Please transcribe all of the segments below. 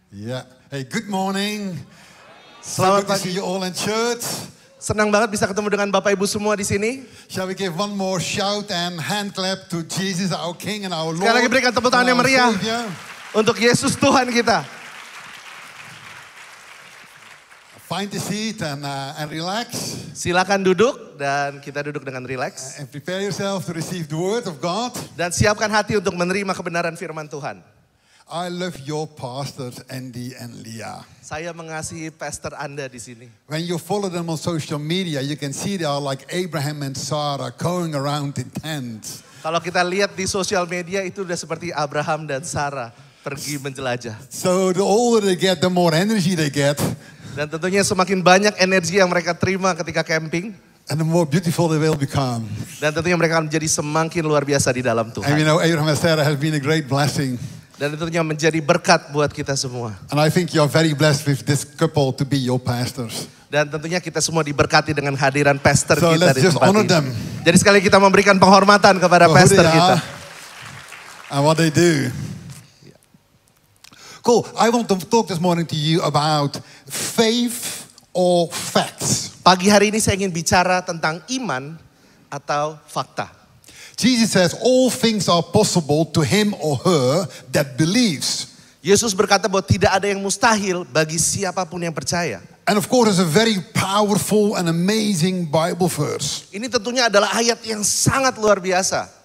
Yeah. Hey, good morning. So Selamat good to see pagi. you all in church. Senang banget bisa ketemu dengan Bapak Ibu semua di sini. Shall we give one more shout and hand clap to Jesus, our King and our Lord? Sekali lagi berikan tepuk tangan yang and our meriah Savior? untuk Yesus Tuhan kita. Find a seat and relax. Silakan duduk dan kita duduk dengan rileks. And prepare yourself to receive the word of God. Dan siapkan hati untuk menerima kebenaran firman Tuhan. I love your pastors, Andy and Leah. Saya mengasihi pastor Anda di sini. When you follow them on social media, you can see they are like Abraham and Sarah going around in tents. Kalau kita lihat di sosial media itu udah seperti Abraham dan Sarah pergi menjelajah. So the older they get, the more energy they get. Dan tentunya semakin banyak energi yang mereka terima ketika camping. And the more beautiful they will become. Dan tentunya mereka akan menjadi semakin luar biasa di dalam And Tuhan. you know, Abraham and Sarah has been a great blessing. Dan tentunya menjadi berkat buat kita semua. And I think you're very blessed with this couple to be your pastors. Dan tentunya kita semua diberkati dengan hadiran pastor So kita let's di just tempat honor ini. them. Jadi sekali kita memberikan penghormatan kepada For who pastor they kita. are and what they do. Cool. I want to talk this morning to you about faith or facts. Pagi hari ini saya ingin bicara tentang iman atau fakta. Jesus says all things are possible to him or her that believes. Yesus berkata bahwa tidak ada yang mustahil bagi siapapun yang percaya. And of course it's a very powerful and amazing Bible verse. Ini tentunya adalah ayat yang sangat luar biasa.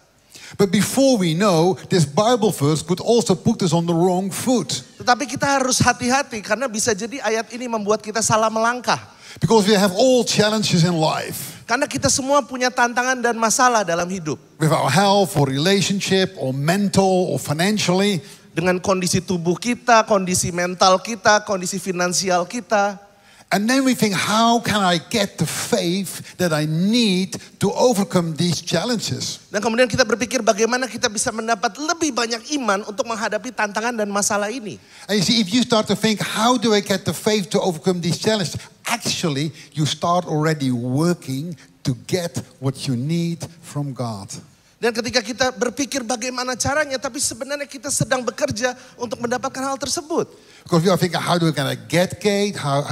But before we know, this Bible verse could also put us on the wrong foot. Tetapi kita harus hati-hati karena bisa jadi ayat ini membuat kita salah melangkah. Because we have all challenges in life. Karena kita semua punya tantangan dan masalah dalam hidup. With our health or relationship or mental or financially. Dengan kondisi tubuh kita, kondisi mental kita, kondisi finansial kita. And then we think, how can I get the faith that I need to overcome these challenges? Dan kemudian kita berpikir bagaimana kita bisa mendapat lebih banyak iman untuk menghadapi tantangan dan masalah ini. And you see, if you start to think, how do I get the faith to overcome these challenges? Actually, you start already working to get what you need from God. Dan ketika kita berpikir bagaimana caranya, tapi sebenarnya kita sedang bekerja untuk mendapatkan hal tersebut. Because we are thinking, how do I get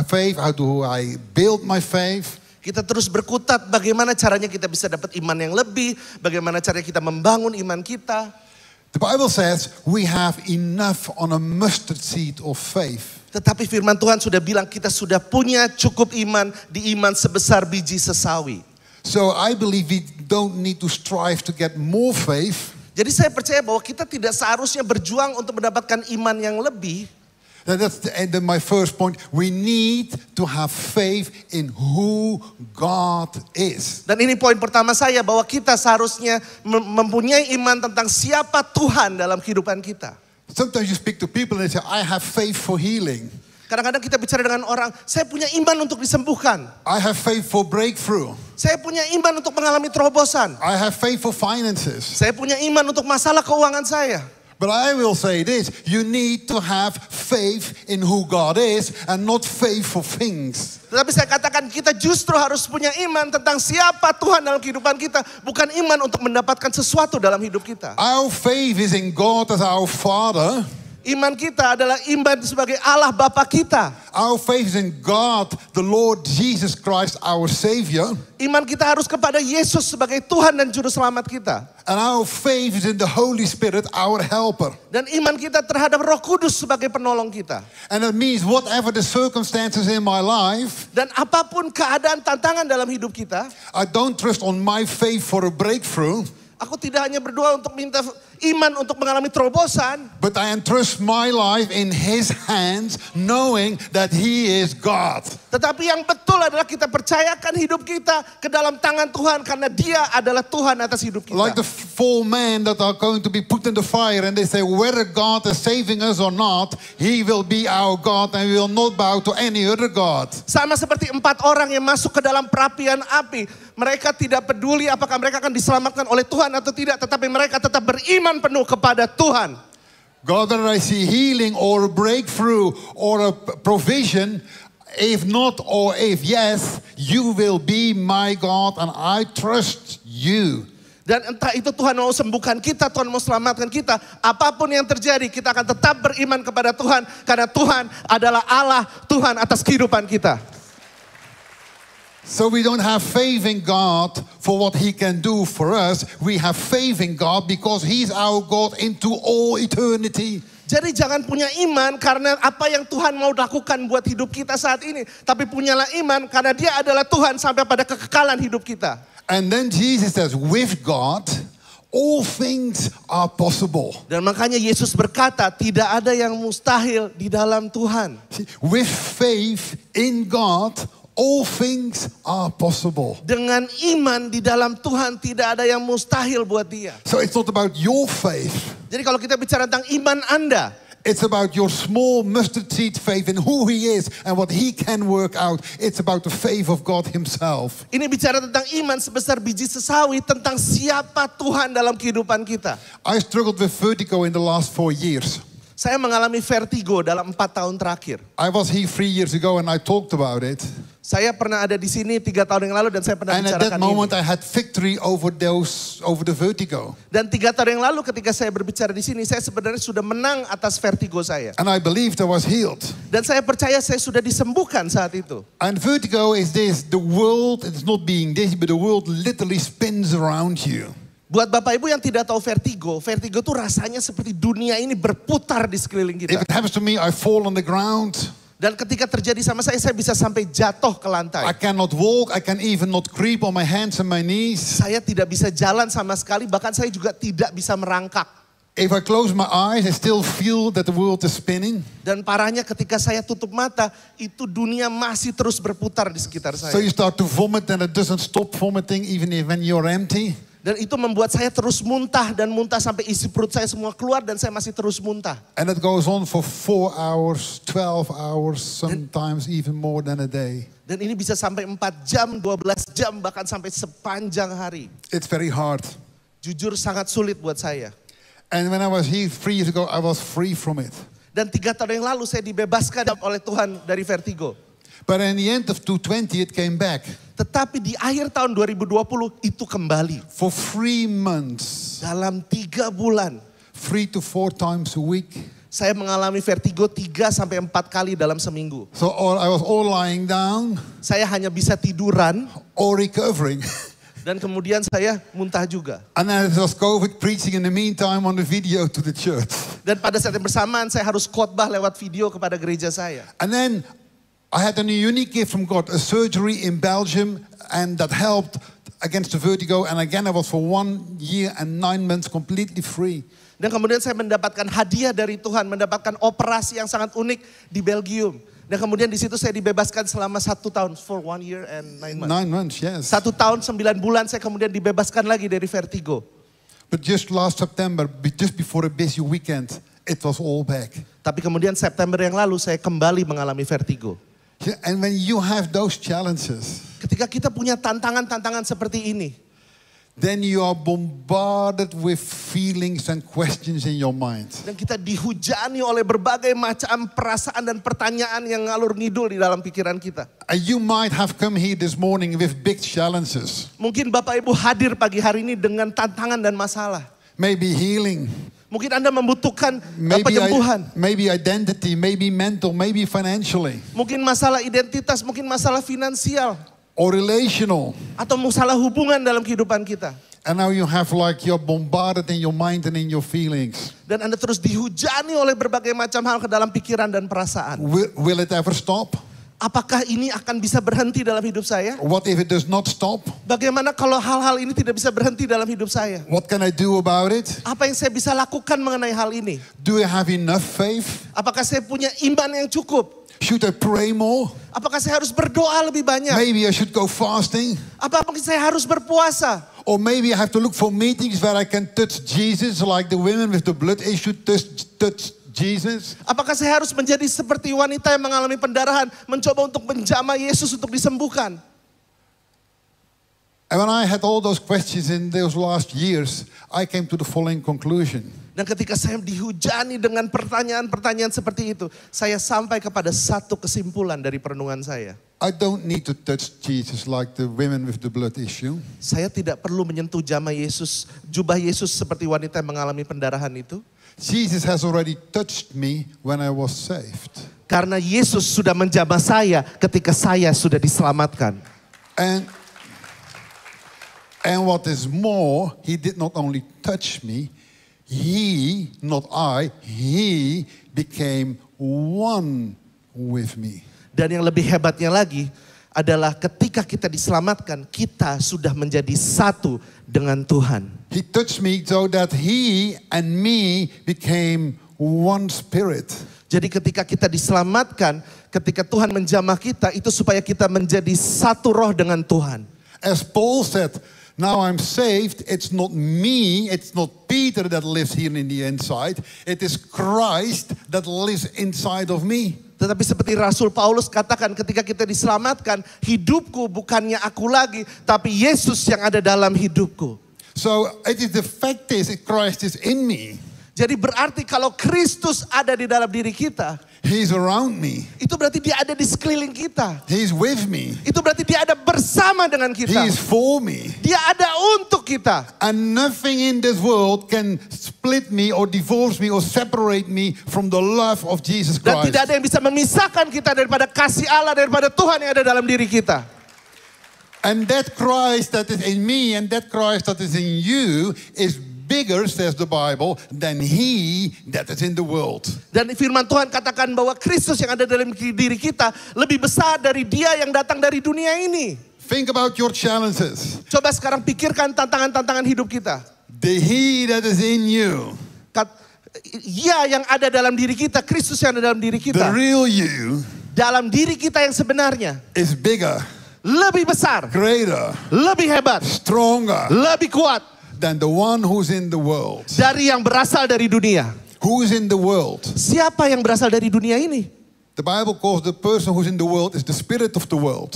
faith? How do I build my faith? Kita terus berkutat bagaimana caranya kita bisa dapat iman yang lebih, bagaimana caranya kita membangun iman kita. The Bible says we have enough on a mustard seed of faith. Tetapi firman Tuhan sudah bilang kita sudah punya cukup iman di iman sebesar biji sesawi. So I believe we don't need to strive to get more faith. Jadi saya percaya bahwa kita tidak seharusnya berjuang untuk mendapatkan iman yang lebih. That's the end of my first point. We need to have faith in who God is. Dan ini poin pertama saya bahwa kita seharusnya mempunyai iman tentang siapa Tuhan dalam kehidupan kita. Sometimes you speak to people and they say, I have faith for healing. Kadang-kadang kita bicara dengan orang, saya punya iman untuk disembuhkan. I have faith for breakthrough. Saya punya iman untuk mengalami terobosan. I have faith for finances. Saya punya iman untuk masalah keuangan saya. But I will say this, you need to have faith in who God is and not faith for things. Tetapi saya katakan kita justru harus punya iman tentang siapa Tuhan dalam kehidupan kita. Bukan iman untuk mendapatkan sesuatu dalam hidup kita. Our faith is in God as our Father. Iman kita adalah iman sebagai Allah Bapa kita. Our faith is in God, the Lord Jesus Christ, our Savior. Iman kita harus kepada Yesus sebagai Tuhan dan Juru Selamat kita. And our faith is in the Holy Spirit, our helper. Dan iman kita terhadap Roh Kudus sebagai penolong kita. And it means whatever the circumstances in my life, Dan apapun keadaan tantangan dalam hidup kita, I don't trust on my faith for a breakthrough, aku tidak hanya berdoa untuk minta iman untuk mengalami terobosan, but I entrust my life in His hands, knowing that He is God. tetapi yang betul adalah kita percayakan hidup kita ke dalam tangan Tuhan karena Dia adalah Tuhan atas hidup kita. Like the 4 men that are going to be put in the fire and they say whether God is saving us or not, He will be our God and we will not bow to any other God. Sama seperti 4 orang yang masuk ke dalam perapian api. Mereka tidak peduli apakah mereka akan diselamatkan oleh Tuhan atau tidak, tetapi mereka tetap beriman penuh kepada Tuhan. God, whether I see healing or a breakthrough or a provision, if not or if yes, you will be my God and I trust you. Dan entah itu Tuhan mau sembuhkan kita, Tuhan mau selamatkan kita. Apapun yang terjadi, kita akan tetap beriman kepada Tuhan. Karena Tuhan adalah Allah, Tuhan atas kehidupan kita. So we don't have faith in God for what He can do for us. We have faith in God because He's our God into all eternity. Jadi jangan punya iman karena apa yang Tuhan mau lakukan buat hidup kita saat ini. Tapi punyalah iman karena Dia adalah Tuhan sampai pada kekekalan hidup kita. And then Jesus says, with God, all things are possible. Dan makanya Yesus berkata, tidak ada yang mustahil di dalam Tuhan. See, with faith in God, all things are possible. Dengan iman di dalam Tuhan tidak ada yang mustahil buat Dia. So it's not about your faith. Jadi kalau kita bicara tentang iman Anda, It's about your small mustard seed faith in who He is and what He can work out. It's about the faith of God Himself. ini bicara tentang iman sebesar biji sesawi, tentang siapa Tuhan dalam kehidupan kita. I struggled with vertigo in the last 4 years. Saya mengalami vertigo dalam 4 tahun terakhir. I was here 3 years ago and I talked about it. Saya pernah ada di sini 3 tahun yang lalu dan saya pernah And at that bicarakan moment ini. I had victory over the vertigo. Dan 3 tahun yang lalu ketika saya berbicara di sini, saya sebenarnya sudah menang atas vertigo saya. And I believed I was healed. Dan saya percaya saya sudah disembuhkan saat itu. And vertigo is this, the world, it's not being this, but the world literally spins around you. Buat Bapak Ibu yang tidak tahu vertigo, vertigo itu rasanya seperti dunia ini berputar di sekeliling If kita. it happens to me, I fall on the ground. Dan ketika terjadi sama saya bisa sampai jatuh ke lantai. I cannot walk, I can even not creep on my hands and my knees. Saya tidak bisa jalan sama sekali, bahkan saya juga tidak bisa merangkak. If I close my eyes, I still feel that the world is spinning. Dan parahnya ketika saya tutup mata, itu dunia masih terus berputar di sekitar So saya. you start to vomit and it doesn't stop vomiting even when you're empty. Dan itu membuat saya terus muntah dan muntah sampai isi perut saya semua keluar dan saya masih terus muntah. And it goes on for 4 hours, 12 hours, sometimes even more than a day. Dan ini bisa sampai 4 jam, 12 jam, bahkan sampai sepanjang hari. It's very hard. Jujur sangat sulit buat saya. And when I was here 3 years ago, I was free from it. Dan 3 tahun yang lalu saya dibebaskan oleh Tuhan dari vertigo. But in the end of 2020, it came back. Tetapi di akhir tahun 2020 itu kembali. For 3 months, Dalam 3 bulan 3 to 4 times a week. saya mengalami vertigo 3 sampai 4 kali dalam seminggu. So I was all lying down Saya hanya bisa tiduran or recovering. dan kemudian saya muntah juga. And then it was COVID preaching in the meantime on the video to the church. Dan pada saat yang bersamaan saya harus khotbah lewat video kepada gereja saya. And then I had a unique gift from God, a surgery in Belgium, and that helped against the vertigo. And again, I was for 1 year and 9 months completely free. Dan kemudian saya mendapatkan hadiah dari Tuhan, mendapatkan operasi yang sangat unik di Belgium. Dan kemudian di situ saya dibebaskan selama 1 tahun, for 1 year and 9 months. 9 months, yes. 1 tahun 9 bulan saya kemudian dibebaskan lagi dari vertigo. But just last September, just before a busy weekend, it was all back. Tapi kemudian September yang lalu saya kembali mengalami vertigo. Yeah, and when you have those challenges, Ketika kita punya tantangan-tantangan seperti ini, then you are bombarded with feelings and questions in your mind. dan kita dihujani oleh berbagai macam perasaan dan pertanyaan yang ngalur ngidul di dalam pikiran kita. And you might have come here this morning with big challenges. Mungkin Bapak Ibu hadir pagi hari ini dengan tantangan dan masalah. Maybe healing, Mungkin Anda membutuhkan penyembuhan. maybe identity, maybe mental, maybe financially, Mungkin masalah identitas, mungkin masalah finansial. or relational. Atau masalah hubungan dalam kehidupan kita. And now you have like you're bombarded in your mind and in your feelings. Dan Anda terus dihujani oleh berbagai macam hal ke dalam pikiran dan perasaan. Will it ever stop? Apakah ini akan bisa berhenti dalam hidup saya? What if it does not stop? Bagaimana kalau hal-hal ini tidak bisa berhenti dalam hidup saya? What can I do about it? Apa yang saya bisa lakukan mengenai hal ini? Do I have enough faith? Apakah saya punya iman yang cukup? Should I pray more? Apakah saya harus berdoa lebih banyak? Maybe I should go fasting. Apakah saya harus berpuasa? Or maybe I have to look for meetings where I can touch Jesus, like the women with the blood issue touch Jesus. Apakah saya harus menjadi seperti wanita yang mengalami pendarahan, mencoba untuk menjamah Yesus untuk disembuhkan? And when I had all those questions in those last years, I came to the following conclusion. Dan ketika saya dihujani dengan pertanyaan-pertanyaan seperti itu, saya sampai kepada satu kesimpulan dari perenungan saya. I don't need to touch Jesus like the women with the blood issue. Saya tidak perlu menyentuh jubah Yesus seperti wanita yang mengalami pendarahan itu. Jesus has already touched me when I was saved. Karena Yesus sudah menjamah saya ketika saya sudah diselamatkan. And what is more, he did not only touch me, he, not I, he became one with me. Dan yang lebih hebatnya lagi adalah ketika kita diselamatkan, kita sudah menjadi satu dengan Tuhan. He touched me so that he and me became one spirit. Jadi ketika kita diselamatkan, ketika Tuhan menjamah kita, itu supaya kita menjadi satu roh dengan Tuhan. As Paul said, now I'm saved, it's not me, it's not Peter that lives here in the inside, it is Christ that lives inside of me. Tetapi seperti Rasul Paulus katakan, ketika kita diselamatkan, hidupku bukannya aku lagi, tapi Yesus yang ada dalam hidupku. So it is the fact is Christ is in me. Jadi berarti kalau Kristus ada di dalam diri kita, He's around me. itu berarti dia ada di sekeliling kita. He's with me. Itu berarti dia ada bersama dengan He kita. is for me. Dia ada untuk kita. And nothing in this world can split me or divorce me or separate me from the love of Jesus Dan Christ. tidak ada yang bisa memisahkan kita daripada kasih Allah, daripada Tuhan yang ada dalam diri kita. And that Christ that is in me and that Christ that is in you is bigger, says the Bible, than he that is in the world. Dan firman Tuhan katakan bahwa Kristus yang ada dalam diri kita lebih besar dari dia yang datang dari dunia ini. Think about your challenges. Coba sekarang pikirkan tantangan-tantangan hidup kita. The he that is in you, Dia yang ada dalam diri kita, Kristus yang ada dalam diri the kita. real you, Dalam diri kita yang sebenarnya. is bigger, Lebih besar, greater, lebih hebat, stronger lebih kuat than the one who's in the world. dari yang berasal dari dunia. Who's in the world? Siapa yang berasal dari dunia ini? The Bible calls the person who's in the world is the spirit of the world.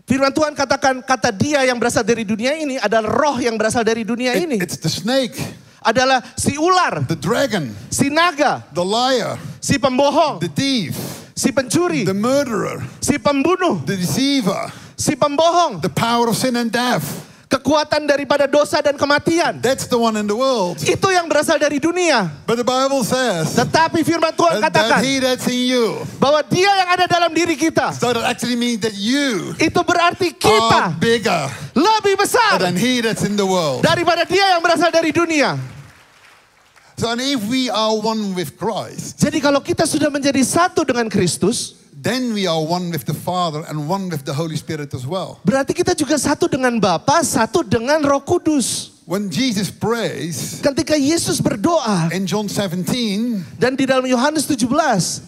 Firman Tuhan katakan kata dia yang berasal dari dunia ini adalah roh yang berasal dari dunia ini. It's the snake, Adalah si ular, the dragon, si naga, the liar, si pembohong, the thief, si pencuri, the murderer, si pembunuh, the deceiver, si pembohong, the power of sin and death. kekuatan daripada dosa dan kematian. That's the one in the world. Itu yang berasal dari dunia. But the Bible says Tetapi firman Tuhan that katakan he that's in you. bahwa dia yang ada dalam diri kita. So that actually means that you Itu berarti are kita bigger lebih besar than he that's in the world. daripada dia yang berasal dari dunia. So and if we are one with Christ, Jadi kalau kita sudah menjadi satu dengan Kristus, then we are one with the Father and one with the Holy Spirit as well. berarti kita juga satu dengan Bapa, satu dengan Roh Kudus. When Jesus prays Ketika Yesus berdoa in John 17, dan di dalam Yohanes 17,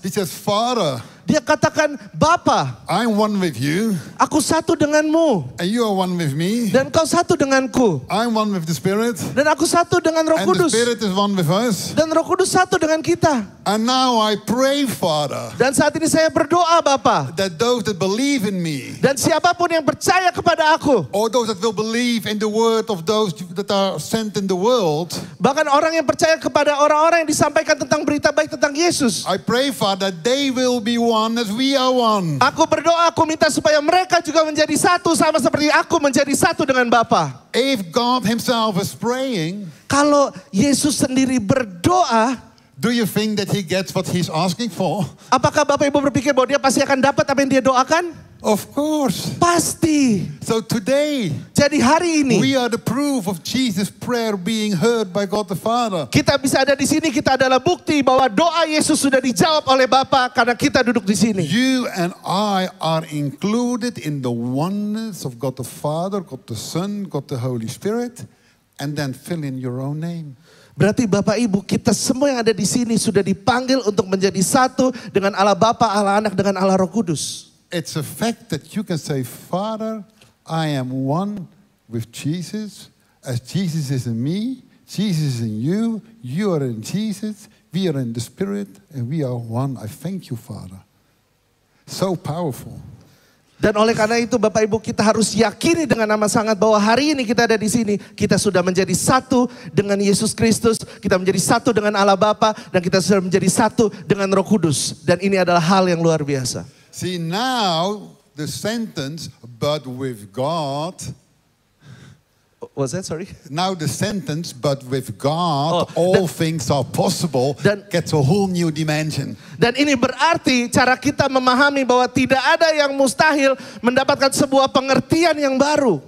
he says, Father, dia katakan, Bapa, I'm one with you aku satu denganmu and you are one with me. dan kau satu denganku I'm one with the Spirit dan aku satu dengan Roh and the Kudus Spirit is one with us. dan Roh Kudus satu dengan kita. And now I pray, Father, Dan saat ini saya berdoa, Bapa, that those that believe in me, dan siapapun yang percaya kepada aku, or those that will believe in the word of those that are sent in the world, bahkan orang yang percaya kepada orang-orang yang disampaikan tentang berita baik tentang Yesus, I pray, Father, that they will be one as we are one. aku berdoa, aku minta supaya mereka juga menjadi satu sama seperti aku menjadi satu dengan Bapa. If God himself is praying, Kalau Yesus sendiri berdoa, do you think that he gets what he's asking for? apakah Bapak Ibu berpikir bahwa dia pasti akan dapat apa yang dia doakan? Of course. Pasti. So today, Jadi hari ini we are the proof of Jesus' prayer being heard by God the Father. kita bisa ada di sini, kita adalah bukti bahwa doa Yesus sudah dijawab oleh Bapa karena kita duduk di sini. You and I are included in the oneness of God the Father, God the Son, God the Holy Spirit, and then fill in your own name. Berarti Bapak Ibu, kita semua yang ada di sini sudah dipanggil untuk menjadi satu dengan Allah Bapa, Allah Anak, dengan Allah Roh Kudus. It's a fact that you can say, Father, I am one with Jesus. As Jesus is in me, Jesus is in you, you are in Jesus, we are in the Spirit, and we are one. I thank you, Father. So powerful. Dan oleh karena itu Bapak Ibu, kita harus yakini dengan nama sangat bahwa hari ini kita ada di sini, kita sudah menjadi satu dengan Yesus Kristus, kita menjadi satu dengan Allah Bapa, dan kita sudah menjadi satu dengan Roh Kudus. Dan ini adalah hal yang luar biasa. See, now the sentence, but with God. Was that, sorry? Now the sentence, but with God, Oh, all things are possible, gets a whole new dimension. Dan ini berarti cara kita memahami bahwa tidak ada yang mustahil mendapatkan sebuah pengertian yang baru.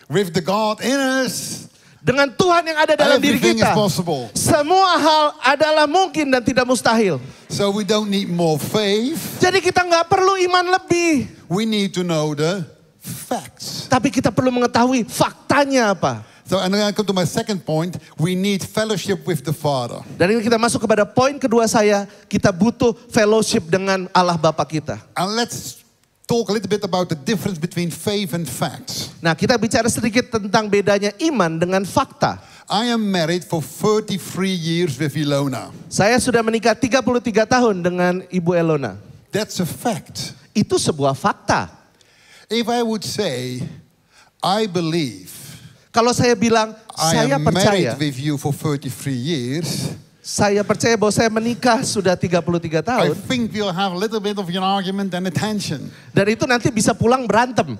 With the God in us, dengan Tuhan yang ada dalam diri everything is kita, possible. semua hal adalah mungkin dan tidak mustahil. So we don't need more faith. Jadi kita nggak perlu iman lebih. We need to know the facts. Tapi kita perlu mengetahui faktanya apa. So, and then I come to my second point. We need fellowship with the Father. Dan ini kita masuk kepada poin kedua saya. Kita butuh fellowship dengan Allah Bapa kita. And let's talk a little bit about the difference between faith and facts. Nah, kita bicara sedikit tentang bedanya iman dengan fakta. I am married for 33 years with Ilona. Saya sudah menikah 33 tahun dengan Ibu Elona. That's a fact. Itu sebuah fakta. If I would say, I believe, kalau saya bilang, I saya am percaya, married with you for 33 years, saya percaya bahwa saya menikah sudah 33 I tahun. think we'll have a little bit of an argument and a tension. Dan itu nanti bisa pulang berantem.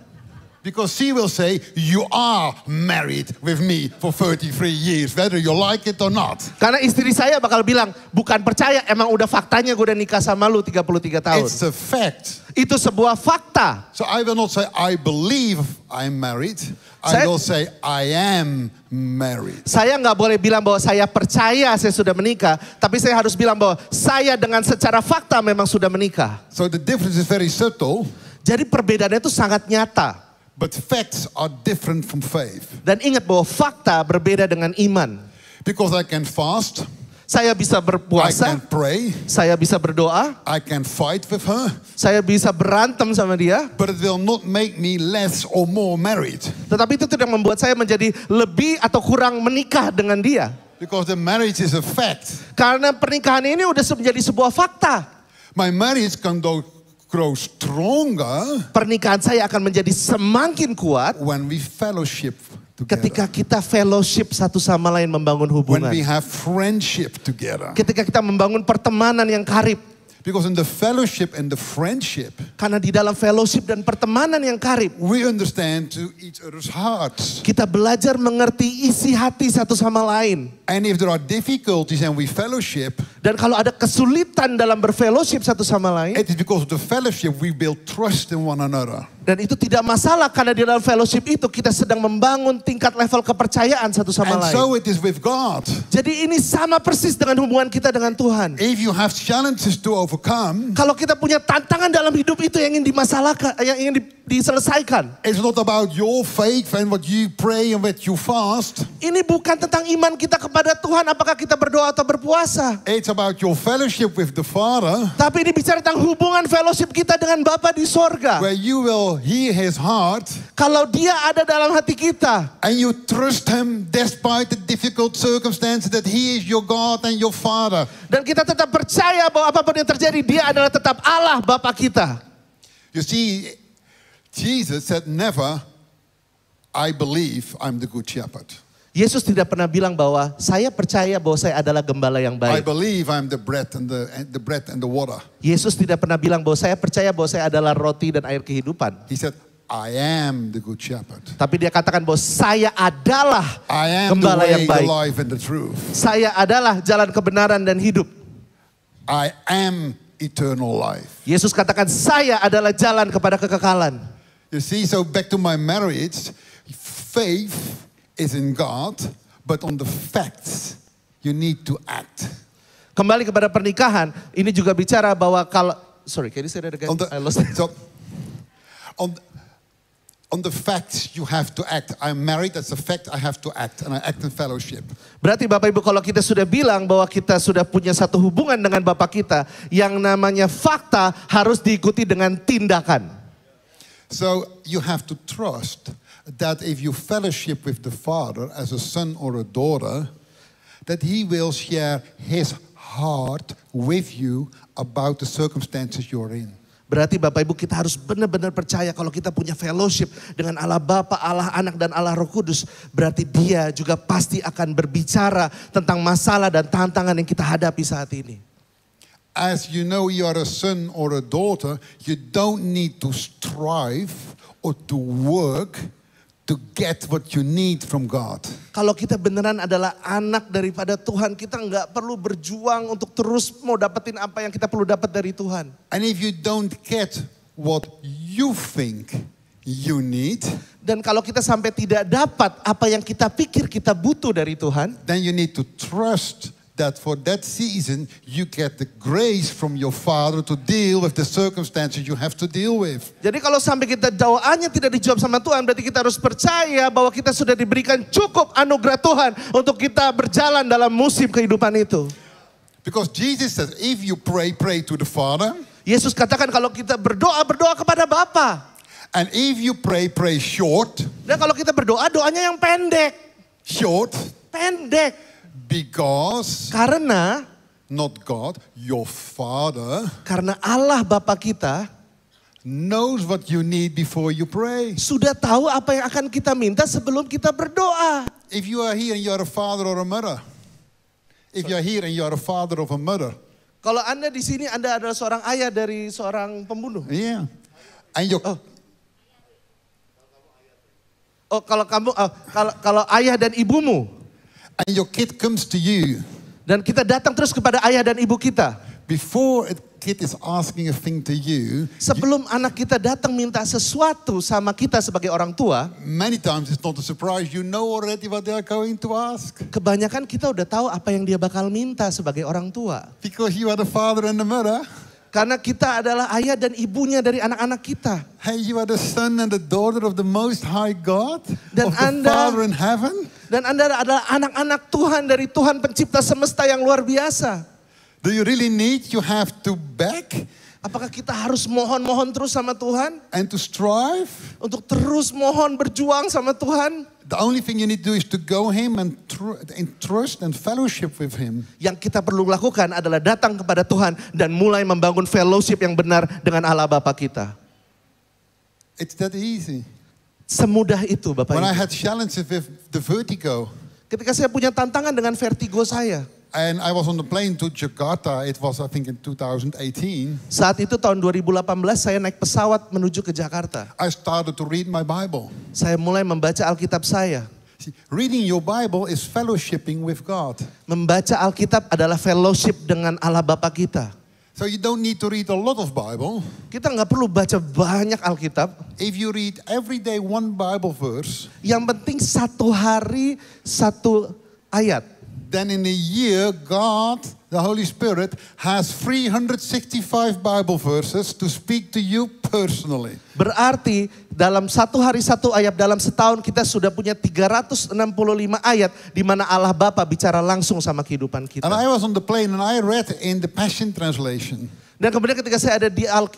Because she will say, you are married with me for 33 years, whether you like it or not. Karena istri saya bakal bilang, bukan percaya, emang udah faktanya gue udah nikah sama lu 33 tahun. It's a fact. Itu sebuah fakta. So I will not say, I believe I'm married. I will say, I am married. Saya nggak boleh bilang bahwa saya percaya saya sudah menikah. Tapi saya harus bilang bahwa saya dengan secara fakta memang sudah menikah. So the difference is very subtle. Jadi perbedaannya itu sangat nyata. But facts are different from faith. Dan ingat bahwa fakta berbeda dengan iman. Because I can fast. Saya bisa I berpuasa. can pray. Saya bisa berdoa. I can fight with her. Saya bisa berantem sama dia. But it will not make me less or more married. Tetapi itu tidak membuat saya menjadi lebih atau kurang menikah dengan dia. Because the marriage is a fact. Karena pernikahan ini udah menjadi sebuah fakta. My marriage can grow stronger Pernikahan saya akan menjadi semakin kuat when we fellowship ketika together. kita fellowship satu sama lain membangun When hubungan. we have friendship together. Ketika kita membangun pertemanan yang karib. Because in the fellowship and the friendship, Karena di dalam fellowship dan pertemanan yang karib, we understand to each other's hearts. kita belajar mengerti isi hati satu sama lain. And if there are difficulties and we fellowship, Dan kalau ada kesulitan dalam berfellowship satu sama lain, it is because of the fellowship we build trust in one another. dan itu tidak masalah karena di dalam fellowship itu kita sedang membangun tingkat level kepercayaan satu sama And lain. so it is with God. Jadi ini sama persis dengan hubungan kita dengan Tuhan. If you have challenges to overcome, Kalau kita punya tantangan dalam hidup itu yang ingin dimasalahkan, yang ingin diselesaikan. it's not about your faith and what you pray and what you fast. Ini bukan tentang iman kita kepada Tuhan, apakah kita berdoa atau berpuasa. It's about your fellowship with the Father, Tapi ini bicara tentang hubungan fellowship kita dengan Bapa di sorga. where you will hear His heart Kalau dia ada dalam hati kita. and you trust Him despite the difficult circumstances that He is your God and your Father. Dan kita tetap percaya bahwa apapun yang terjadi, dia adalah tetap Allah Bapa kita. You see, Jesus said never, I believe I'm the good shepherd. Yesus tidak pernah bilang bahwa saya percaya bahwa saya adalah gembala yang I baik. believe I'm the bread and the bread and the water. Yesus tidak pernah bilang bahwa saya percaya bahwa saya adalah roti dan air kehidupan. He said, I am the good shepherd. Tapi dia katakan bahwa saya adalah I am the gembala way, yang the baik. life, and the truth. Saya adalah jalan kebenaran dan hidup. I am eternal life. Yesus katakan saya adalah jalan kepada kekekalan. You see, so back to my marriage, faith is in God, but on the facts, you need to act. Kembali kepada pernikahan, ini juga bicara bahwa kalau, sorry, can you say that again? I lost it. So, on the facts, you have to act. I'm married, that's a fact, I have to act, and I act in fellowship. Berarti Bapak Ibu kalau kita sudah bilang bahwa kita sudah punya satu hubungan dengan Bapak kita, yang namanya fakta harus diikuti dengan tindakan. So you have to trust that if you fellowship with the Father as a son or a daughter, that He will share His heart with you about the circumstances you're in. Berarti Bapak Ibu kita harus benar-benar percaya kalau kita punya fellowship dengan Allah Bapa, Allah Anak dan Allah Roh Kudus. Berarti Dia juga pasti akan berbicara tentang masalah dan tantangan yang kita hadapi saat ini. as you know you are a son or a daughter, you don't need to strive or to work to get what you need from God. Kalau kita beneran adalah anak daripada Tuhan, kita nggak perlu berjuang untuk terus mau dapetin apa yang kita perlu dapat dari Tuhan. And if you don't get what you think you need, Dan kalau kita sampai tidak dapat apa yang kita pikir kita butuh dari Tuhan, then you need to trust that for that season you get the grace from your Father to deal with the circumstances you have to deal with. jadi kalau sampai kita doanya tidak dijawab sama Tuhan, berarti kita harus percaya bahwa kita sudah diberikan cukup anugerah Tuhan untuk kita berjalan dalam musim kehidupan itu. Because Jesus says, if you pray, pray to the Father. Yesus katakan kalau kita berdoa, berdoa kepada Bapa. And if you pray, pray short. Dan kalau kita berdoa, doanya yang pendek. Short. Pendek. Because, Karena not God, your Father Allah Bapa kita knows what you need before you pray. sudah tahu apa yang akan kita minta sebelum kita berdoa. If you are here and you are a father or a mother. If you are here and you are a father of a mother. Kalau Anda di sini, Anda adalah seorang ayah dari seorang pembunuh. Yeah. And your, Kalau ayah dan ibumu. and your kid comes to you. Dan kita datang terus kepada ayah dan ibu kita. Before a kid is asking a thing to you, Sebelum anak kita datang minta sesuatu sama kita sebagai orang tua, many times it's not a surprise. You know already what they are going to ask. kebanyakan kita udah tahu apa yang dia bakal minta sebagai orang tua. Because you are the father and the mother. Karena kita adalah ayah dan ibunya dari anak-anak kita. Hey, you are the son and the daughter of the Most High God, Dan of the Anda- Father in heaven. Dan Anda adalah anak-anak Tuhan dari Tuhan pencipta semesta yang luar biasa. Do you really need? You have to beg Apakah kita harus mohon-mohon terus sama Tuhan? and to strive. Untuk terus mohon berjuang sama Tuhan? The only thing you need to do is to go Him and trust and fellowship with Him. Yang kita perlu lakukan adalah datang kepada Tuhan dan mulai membangun fellowship yang benar dengan Allah Bapa kita. It's that easy. Semudah itu Bapak When I Ibu. had challenges with the vertigo, Ketika saya punya tantangan dengan vertigo saya. and I was on the plane to Jakarta, it was I think in 2018, Saat itu tahun 2018 saya naik pesawat menuju ke Jakarta. I started to read my Bible. Saya mulai membaca Alkitab saya. See, reading your Bible is fellowshipping with God. Membaca Alkitab adalah fellowship dengan Allah Bapa kita. So you don't need to read a lot of Bible. Kita nggak perlu baca banyak Alkitab. If you read every day one Bible verse, Yang penting satu hari satu ayat. then in a year, God, the Holy Spirit, has 365 Bible verses to speak to you personally. Berarti dalam satu hari satu ayat, dalam setahun kita sudah punya 365 ayat di mana Allah Bapa bicara langsung sama kehidupan kita. And I was on the plane and I read in the Passion Translation. Dan kemudian ketika saya ada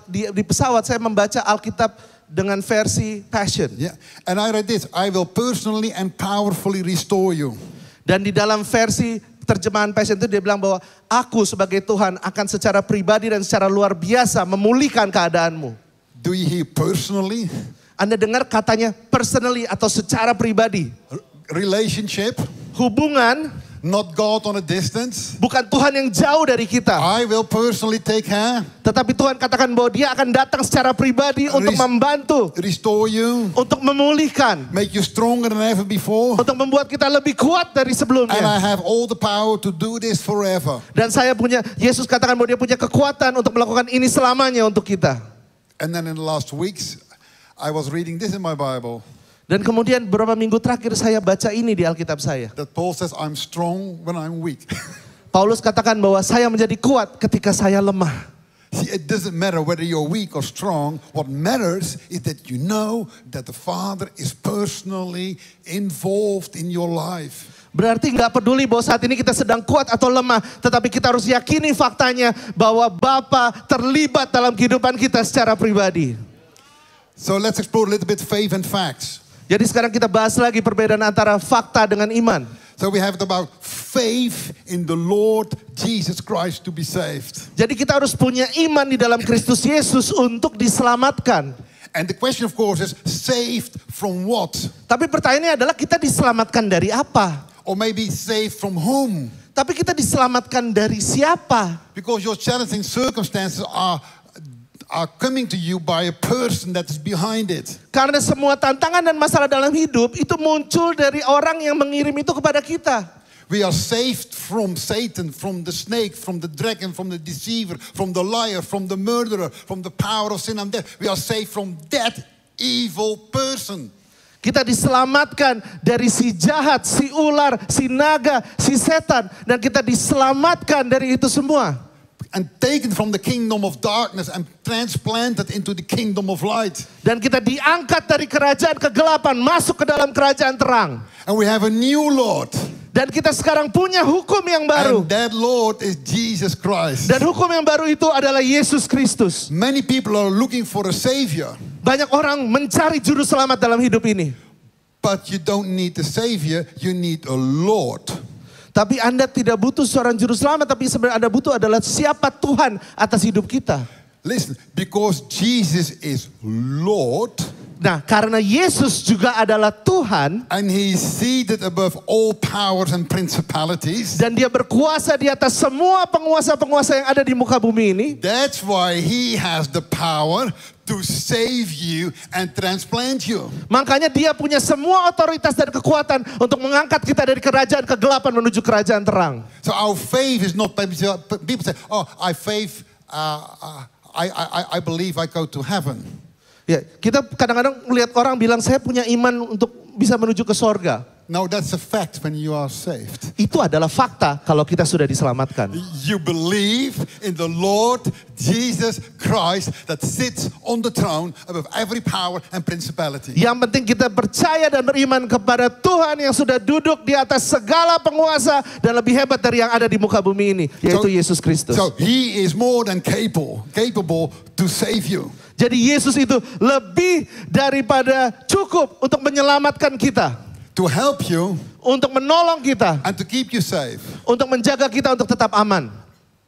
di pesawat, saya membaca Alkitab dengan versi Passion. Yeah. And I read this, I will personally and powerfully restore you. Dan di dalam versi terjemahan Passion itu dia bilang bahwa aku sebagai Tuhan akan secara pribadi dan secara luar biasa memulihkan keadaanmu. Do you hear personally? Anda dengar katanya personally atau secara pribadi. Relationship, Hubungan, not God on a distance. bukan Tuhan yang jauh dari kita. I will personally take care, Tetapi Tuhan katakan bahwa dia akan datang secara pribadi untuk membantu, restore you, untuk memulihkan, make you stronger than ever before. untuk membuat kita lebih kuat dari And I sebelumnya. have all the power to do this forever. Dan Yesus katakan bahwa dia punya kekuatan untuk melakukan ini selamanya untuk kita. And then in the last weeks, I was reading this in my Bible. Dan kemudian beberapa minggu terakhir saya baca ini di Alkitab saya. That Paul says, I'm strong when I'm weak. Paulus katakan bahwa saya menjadi kuat ketika saya lemah. See, it doesn't matter whether you're weak or strong. What matters is that you know that the Father is personally involved in your life. Berarti nggak peduli bahwa saat ini kita sedang kuat atau lemah, tetapi kita harus yakini faktanya bahwa Bapa terlibat dalam kehidupan kita secara pribadi. So let's explore a little bit faith and facts. Jadi sekarang kita bahas lagi perbedaan antara fakta dengan iman. So we have it about faith in the Lord Jesus Christ to be saved. Jadi kita harus punya iman di dalam Kristus Yesus untuk diselamatkan. And the question of course is, saved from what? Tapi pertanyaannya adalah kita diselamatkan dari apa? Or maybe saved from whom? Tapi kita diselamatkan dari siapa? Because your challenging circumstances are coming to you by a person that is behind it. Karena semua tantangan dan masalah dalam hidup itu muncul dari orang yang mengirim itu kepada kita. We are saved from Satan, from the snake, from the dragon, from the deceiver, from the liar, from the murderer, from the power of sin and death. We are saved from that evil person. Kita diselamatkan dari si jahat, si ular, si naga, si setan. Dan kita diselamatkan dari itu semua. And taken from the kingdom of darkness and transplanted into the kingdom of light. Dan kita diangkat dari kerajaan kegelapan masuk ke dalam kerajaan terang. And we have a new Lord. Dan kita sekarang punya hukum yang baru. And that Lord is Jesus Christ. Dan hukum yang baru itu adalah Yesus Kristus. Many people are looking for a savior. Banyak orang mencari juru selamat dalam hidup ini. But you don't need a savior, you need a Lord. Tapi Anda tidak butuh seorang juru selamat, tapi sebenarnya Anda butuh adalah siapa Tuhan atas hidup kita. Listen, because Jesus is Lord. Nah, karena Yesus juga adalah Tuhan. And He is seated above all powers and principalities. Dan dia berkuasa di atas semua penguasa-penguasa yang ada di muka bumi ini. That's why He has the power to save you and transplant you. Makanya dia punya semua otoritas dan kekuatan untuk mengangkat kita dari kerajaan kegelapan menuju kerajaan terang. So our faith is not, people say, oh, I faith, I believe I go to heaven. Ya, kita kadang-kadang melihat orang bilang saya punya iman untuk bisa menuju ke sorga. No, that's a fact when you are saved. Itu adalah fakta kalau kita sudah diselamatkan. You believe in the Lord Jesus Christ that sits on the throne above every power and principality. Yang penting kita percaya dan beriman kepada Tuhan yang sudah duduk di atas segala penguasa dan lebih hebat dari yang ada di muka bumi ini, yaitu Yesus Kristus. So He is more than capable to save you. Jadi Yesus itu lebih daripada cukup untuk menyelamatkan kita. To help you. Untuk menolong kita. And to keep you safe. Untuk menjaga kita untuk tetap aman.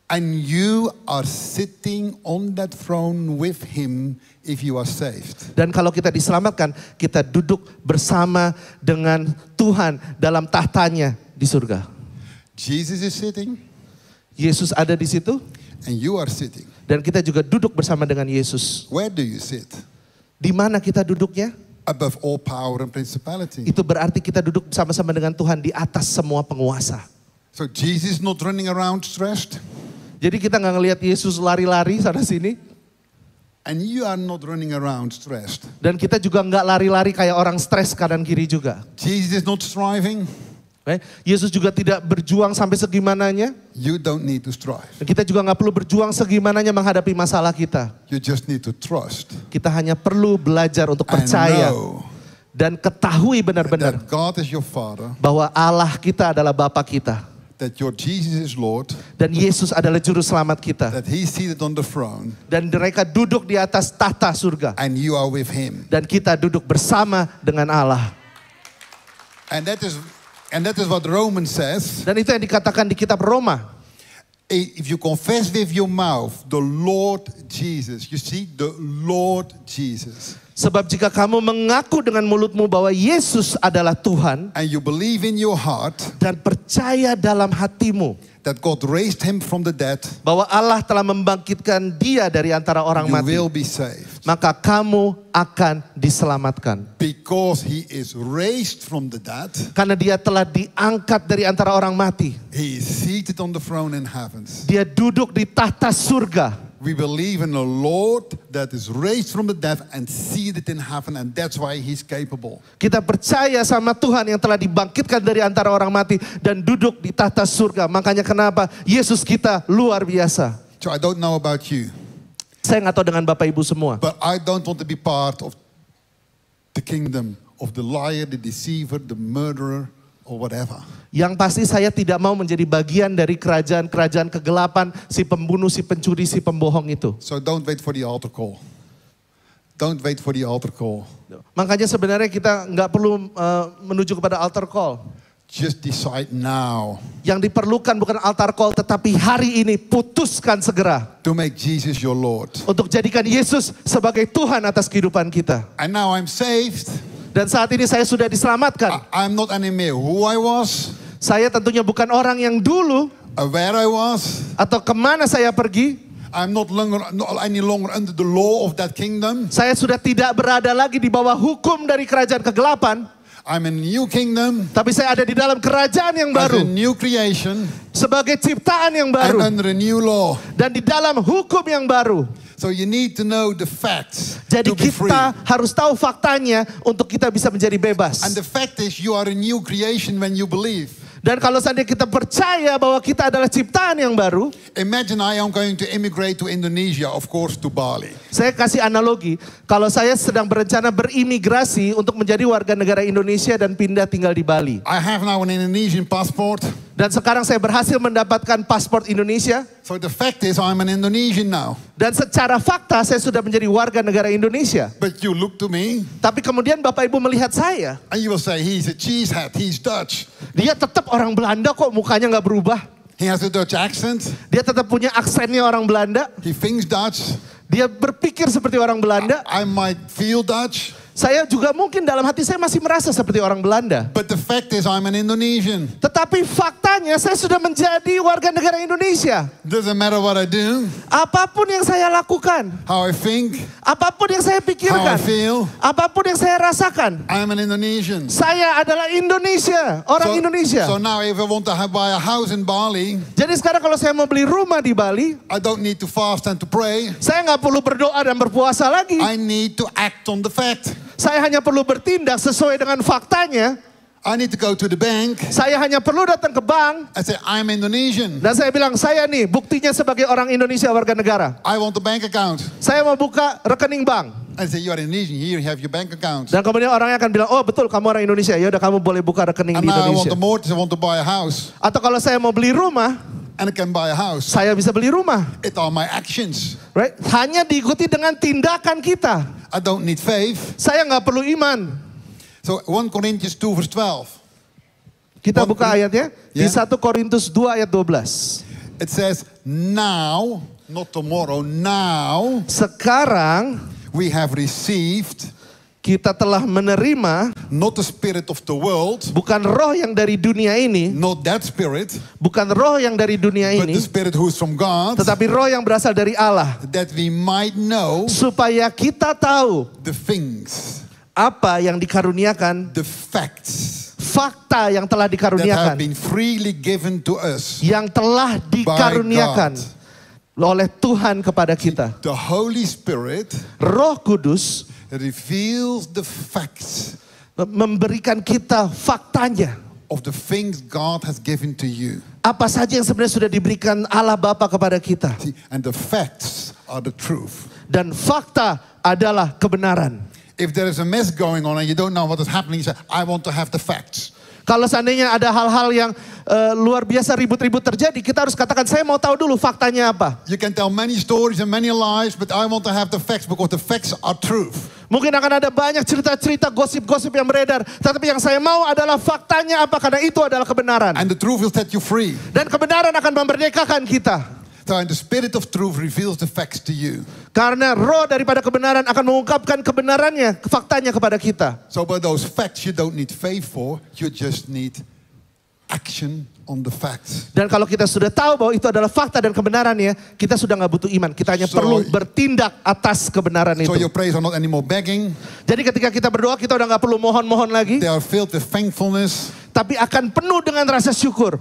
And you are sitting on that throne with Him if you are saved. Dan kalau kita diselamatkan, kita duduk bersama dengan Tuhan dalam tahtanya di surga. Jesus is sitting. Yesus ada di situ. And you are sitting. Dan kita juga duduk bersama dengan Yesus. Where do you sit? Di mana kita duduknya? Above all power and principality. Itu berarti kita duduk sama-sama dengan Tuhan di atas semua penguasa. So Jesus is not running around stressed. Jadi kita nggak ngelihat Yesus lari-lari sana sini. And you are not running around stressed. Dan kita juga nggak lari-lari kayak orang stres kanan kiri juga. Jesus is not striving. Yesus juga tidak berjuang sampai segimananya. You don't need to strive. Dan kita juga nggak perlu berjuang segimananya menghadapi masalah kita. You just need to trust. Kita hanya perlu belajar untuk percaya dan ketahui benar-benar that God is your Father, bahwa Allah kita adalah Bapa kita. That your Jesus is Lord, dan Yesus adalah juru selamat kita. That He is seated on the throne, dan mereka duduk di atas tahta surga. And you are with Him. Dan kita duduk bersama dengan Allah. And that is what Romans says. Dan itu yang dikatakan di kitab Roma. If you confess with your mouth the Lord Jesus, you see the Lord Jesus. Sebab jika kamu mengaku dengan mulutmu bahwa Yesus adalah Tuhan, and you believe in your heart, dan percaya dalam hatimu that God raised Him from the dead, bahwa Allah telah membangkitkan Dia dari antara orang mati, you will be saved. Maka kamu akan diselamatkan. Because He is raised from the dead, karena Dia telah diangkat dari antara orang mati. He is seated on the throne in heavens. Dia duduk di tahta surga. We believe in a Lord that is raised from the dead and seated in heaven, and that's why He's capable. Kita percaya sama Tuhan yang telah dibangkitkan dari antara orang mati dan duduk di tahta surga. Makanya kenapa Yesus kita luar biasa. So I don't know about you. Saya nggak tahu dengan Bapak Ibu semua. But I don't want to be part of the kingdom of the liar, the deceiver, the murderer, or whatever. Yang pasti saya tidak mau menjadi bagian dari kerajaan-kerajaan kegelapan, si pembunuh, si pencuri, si pembohong itu. So don't wait for the altar call. Don't wait for the altar call. Makanya sebenarnya kita nggak perlu menuju kepada altar call. Just decide now. Yang diperlukan bukan altar call, tetapi hari ini putuskan segera. To make Jesus your Lord. Untuk jadikan Yesus sebagai Tuhan atas kehidupan kita. And now I'm saved. Dan saat ini saya sudah diselamatkan. I'm not anymore who I was. Saya tentunya bukan orang yang dulu where I was. atau kemana saya pergi. I'm not any longer under the law of that kingdom. Saya sudah tidak berada lagi di bawah hukum dari kerajaan kegelapan. I'm in a new kingdom. Tapi saya ada di dalam kerajaan yang As a baru. new creation. Sebagai ciptaan yang And baru. under a new law. Dan di dalam hukum yang baru. So you need to know the facts Jadi to be free. kita harus tahu faktanya untuk kita bisa menjadi bebas. And the fact is you are a new creation when you believe. Dan kalau seandainya kita percaya bahwa kita adalah ciptaan yang baru. Imagine I am going to immigrate to Indonesia, of course to Bali. Saya kasih analogi, kalau saya sedang berencana berimigrasi untuk menjadi warga negara Indonesia dan pindah tinggal di Bali. I have now an Indonesian passport. Dan sekarang saya berhasil mendapatkan paspor Indonesia. So the fact is I'm an Indonesian now. Dan secara fakta saya sudah menjadi warga negara Indonesia. But you look to me. Tapi kemudian Bapak Ibu melihat saya. And you will say he's a cheesehead, he's Dutch. Dia tetap orang Belanda kok, mukanya nggak berubah. He has a Dutch accent. Dia tetap punya aksennya orang Belanda. He thinks Dutch. Dia berpikir seperti orang Belanda. I might feel Dutch. Saya juga mungkin dalam hati saya masih merasa seperti orang Belanda. But the fact is I'm an Indonesian. Tetapi faktanya saya sudah menjadi warga negara Indonesia. Doesn't matter what I do, Apapun yang saya lakukan, how I think, apapun yang saya how I pikirkan, feel, apapun yang saya rasakan, I'm an Indonesian. saya adalah Indonesia, orang Indonesia. So now if I want to buy a house in Bali, Jadi sekarang kalau saya mau beli rumah di Bali, I don't need to fast and to pray. saya nggak perlu berdoa dan berpuasa lagi. I need to act on the fact. Saya hanya perlu bertindak sesuai dengan faktanya. I need to go to the bank Saya hanya perlu datang ke bank and say, I'm Indonesian. dan saya bilang, saya nih buktinya sebagai orang Indonesia warga negara. I want a bank account. Saya mau buka rekening bank. I say, you are Indonesian, here you have your bank account. Dan kemudian orangnya akan bilang, oh betul kamu orang Indonesia. Ya udah kamu boleh buka rekening And di now I want Indonesia. a mortgage, I want to buy a house. Atau kalau saya mau beli rumah, And I can buy a house. saya bisa beli rumah. It are my actions. Right? Hanya diikuti dengan tindakan kita. I don't need faith. Saya nggak perlu iman. So 1 Corinthians 2 verse 12. Kita buka ayatnya di Ya. 1 Korintus 2 ayat 12. It says, now, not tomorrow, now Sekarang we have received kita telah menerima not the spirit of the world, bukan roh yang dari dunia ini, not that spirit, bukan roh yang dari dunia but ini, the spirit who is from God, tetapi roh yang berasal dari Allah, that we might know supaya kita tahu the things, apa yang dikaruniakan, the facts fakta yang telah that have dikaruniakan, been freely given to us yang telah dikaruniakan oleh Tuhan kepada kita. The Holy Spirit Roh Kudus reveals the facts memberikan kita faktanya. of the things God has given to you. Apa saja yang sebenarnya sudah diberikan Allah Bapa kepada kita. See, and the facts are the truth. Dan fakta adalah kebenaran. If there is a mess going on and you don't know what is happening, you say, I want to have the facts. Kalau seandainya ada hal-hal yang luar biasa ribut-ribut terjadi, kita harus katakan, saya mau tahu dulu faktanya apa. You can tell many stories and many lies, but I want to have the facts because the facts are truth. Mungkin akan ada banyak cerita-cerita, gosip-gosip yang beredar. Tetapi yang saya mau adalah faktanya apa, karena itu adalah kebenaran. And the truth will set you free. Dan kebenaran akan memerdekakan kita. So and the spirit of truth reveals the facts to you. Karena roh daripada kebenaran akan mengungkapkan kebenarannya, faktanya kepada kita. So by those facts you don't need faith for, you just need action on the facts. Dan kalau kita sudah tahu bahwa itu adalah fakta dan kebenarannya, kita sudah nggak butuh iman. Kita hanya So- perlu bertindak atas kebenaran So itu. your prayers are not anymore begging. Jadi ketika kita berdoa, kita udah nggak perlu mohon-mohon lagi, They are filled with thankfulness tapi akan penuh dengan rasa syukur.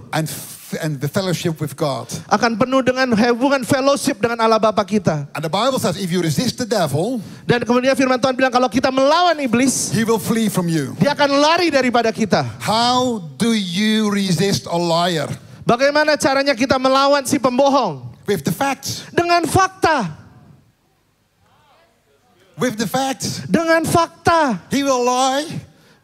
and the fellowship with God. Akan penuh dengan hubungan fellowship dengan Allah Bapa kita. And the Bible says if you resist the devil, Dan kemudian firman Tuhan bilang kalau kita melawan iblis, he will flee from you. dia akan lari daripada kita. How do you resist a liar? Bagaimana caranya kita melawan si pembohong? With the facts. Dengan fakta. With the facts. Dengan fakta. He will lie.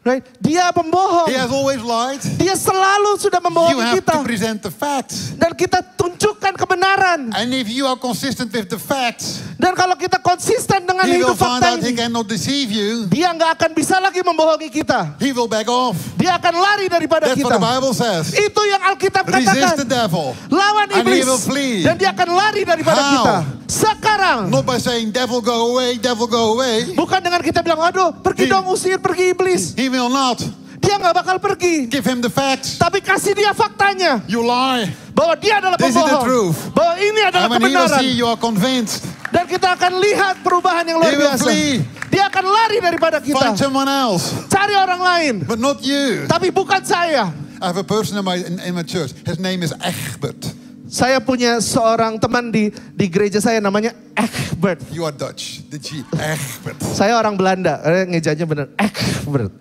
Right? Dia pembohong. He has always lied. Dia selalu sudah You membohongi have kita. to present the facts. Dan kita tunjukkan kebenaran. And if you are consistent with the facts, Dan kalau kita konsisten dengan he will hidup find fakta out he ini, cannot deceive you. dia nggak akan bisa lagi membohongi kita. He will back off. Dia akan lari daripada That's kita. what the Bible says. Itu yang Alkitab Resist katakan. the devil. Lawan And he iblis. will flee. Dan dia akan lari daripada How? kita. Sekarang. Not by saying, devil go away, devil go away. Bukan dengan kita bilang, aduh pergi dong usir, pergi iblis. He will not. dia nggak bakal pergi. Give him the facts. Tapi kasih dia faktanya. You lie. Bahwa dia adalah This is the pembohong. truth. Bahwa ini adalah And when he will kebenaran. see you are convinced, Dan kita akan lihat perubahan yang luar he will biasa. flee. Dia akan lari daripada kita. Find someone else, Cari orang lain. but not you. Tapi bukan saya. I have a person in my church. His name is Egbert. Saya punya seorang teman di gereja saya namanya Egbert. You are Dutch. The G. Egbert. Saya orang Belanda. Ngejanya benar. Egbert.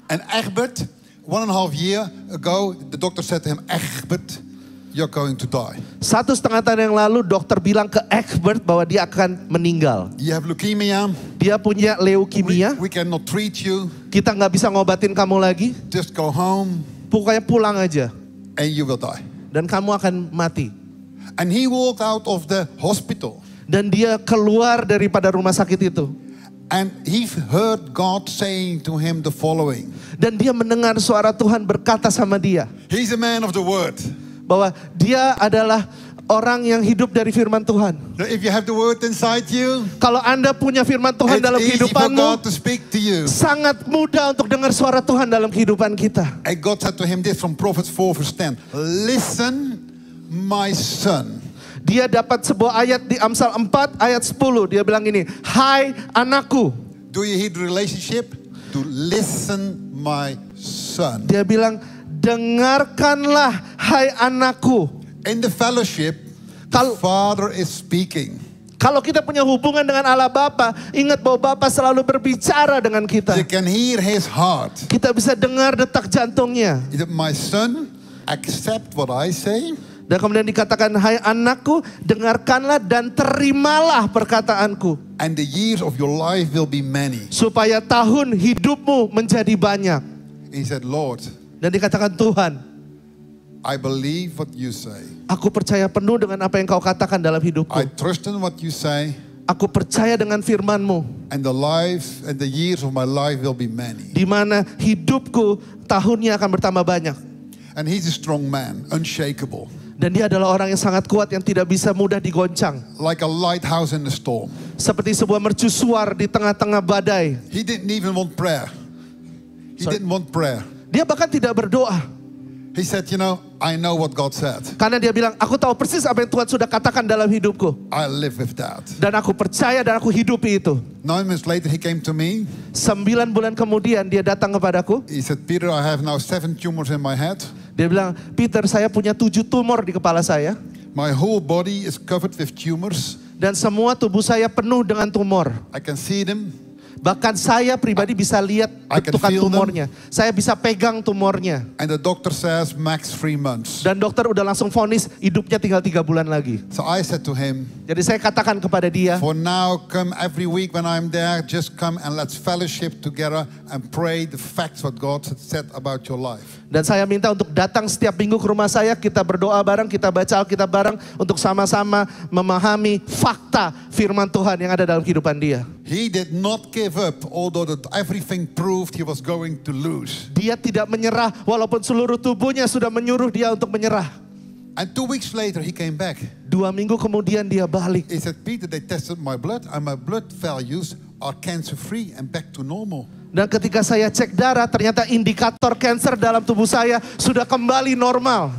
And Egbert, 1.5 year ago, the doctor said to him, Egbert, you're going to die. 1,5 tahun yang lalu dokter bilang ke Egbert bahwa dia akan meninggal. You have leukemia. Dia punya leukemia. We cannot treat you. Kita nggak bisa ngobatin kamu lagi. Just go home Pokoknya pulang aja. and you will die. Dan kamu akan mati. And he walked out of the hospital. Dan dia keluar daripada rumah sakit itu. And he heard God saying to him the following. Dan dia mendengar suara Tuhan berkata sama dia. He's a man of the word. Bahwa dia adalah orang yang hidup dari firman Tuhan. If you have the word inside you, Kalau Anda punya firman Tuhan it's dalam easy for kehidupanmu, God to speak to you. sangat mudah untuk dengar suara Tuhan dalam kehidupan kita. And God said to him this from Proverbs 4 verse 10. Listen, my son. Dia dapat sebuah ayat di Amsal 4 ayat 10. Dia bilang gini, hai anakku. Do you hear the relationship? To listen, my son. Dia bilang, dengarkanlah hai anakku. In the fellowship, Kalau- the Father is speaking. Kalau kita punya hubungan dengan Allah Bapa, ingat bahwa Bapa selalu berbicara dengan kita. You can hear his heart. Kita bisa dengar detak jantungnya. He said, my son, accept what I say. Dan kemudian dikatakan, hai anakku, dengarkanlah dan terimalah perkataanku. And the years of your life will be many. Supaya tahun hidupmu menjadi banyak. He said, Lord, Dan dikatakan, Tuhan, I believe what you say. aku percaya penuh dengan apa yang kau katakan dalam hidupku. I trust in what you say. Aku percaya dengan firman-Mu. And the life and the years of my life will be many. Di mana hidupku tahunnya akan bertambah banyak. And he's a strong man, unshakable. Dan dia adalah orang yang sangat kuat yang tidak bisa mudah digoncang. Like a lighthouse in a storm. Seperti sebuah mercusuar di tengah-tengah badai. He didn't even want prayer. He Sorry. didn't want prayer. Dia bahkan tidak berdoa. He said, you know, I know what God said. Karena dia bilang, aku tahu persis apa yang Tuhan sudah katakan dalam hidupku. I live with that. Dan aku percaya dan aku hidupi itu. 9 months later, he came to me. 9 bulan kemudian dia datang kepadaku. He said, Peter, I have now 7 tumors in my head. Dia bilang, Peter, saya punya 7 tumor di kepala saya. My whole body is covered with tumors. Dan semua tubuh saya penuh dengan tumor. I can see them. Bahkan saya pribadi bisa lihat I can bentukan feel them. tumornya. Saya bisa pegang tumornya. And the doctor says max 3 months. Dan dokter udah langsung vonis hidupnya tinggal 3 bulan lagi. So I said to him, Jadi saya katakan kepada dia, for now, come every week when I'm there, just come and let's fellowship together and pray the facts what God had said about your life. dan saya minta untuk datang setiap minggu ke rumah saya, kita berdoa bareng, kita baca Alkitab bareng untuk sama-sama memahami fakta firman Tuhan yang ada dalam kehidupan dia. He did not give up, although everything proved he was going to lose. Dia tidak menyerah walaupun seluruh tubuhnya sudah menyuruh dia untuk menyerah. And 2 weeks later, he came back. 2 minggu kemudian dia balik. He said, Peter, they tested my blood and my blood values are cancer-free and back to normal. Dan ketika saya cek darah, ternyata indikator kanker dalam tubuh saya sudah kembali normal.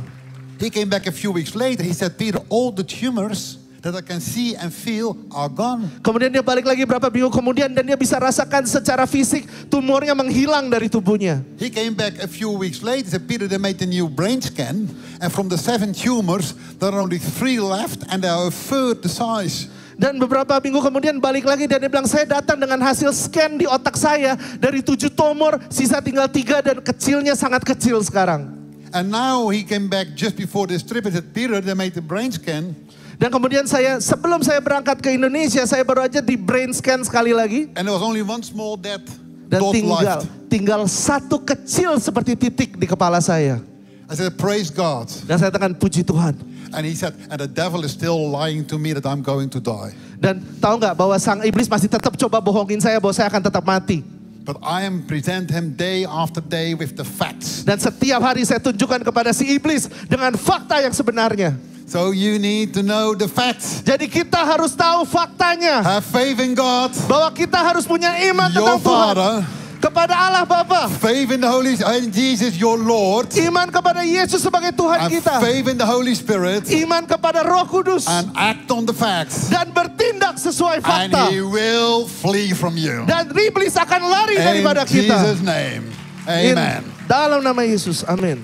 He came back a few weeks later. He said, Peter, all the tumors that I can see and feel are gone. Kemudian dia balik lagi berapa minggu kemudian dan dia bisa rasakan secara fisik tumornya menghilang dari tubuhnya. He came back a few weeks later. He said, Peter, they made a new brain scan. And from the 7 tumors, there are only 3 left and they are a third the size. Dan beberapa minggu kemudian balik lagi dan dia bilang, saya datang dengan hasil scan di otak saya. Dari 7 tumor, sisa tinggal 3 dan kecilnya sangat kecil sekarang. And now he came back just before this trip. He said, Peter, they made the brain scan. Dan kemudian sebelum saya berangkat ke Indonesia, saya baru aja di brain scan sekali lagi. And there was only one small dot Dan left. tinggal satu kecil seperti titik di kepala saya. I said, praise God. Dan saya katakan, puji Tuhan. And he said, and the devil is still lying to me that I'm going to die. Dan tahu nggak bahwa sang iblis masih tetap coba bohongin saya bahwa saya akan tetap mati. But I am present him day after day with the facts. Dan setiap hari saya tunjukkan kepada si iblis dengan fakta yang sebenarnya. So you need to know the facts. Jadi kita harus tahu faktanya. Have faith in God. Bahwa kita harus punya iman Your tentang Tuhan. Father kepada Allah Bapa, faith in the Holy in Jesus your Lord, iman kepada Yesus sebagai Tuhan and kita, faith in the Holy Spirit, iman kepada Roh Kudus, and act on the facts, dan bertindak sesuai and fakta. he will flee from you. Dan iblis akan lari In daripada kita. Jesus' name, amen. Dalam nama Yesus, amin.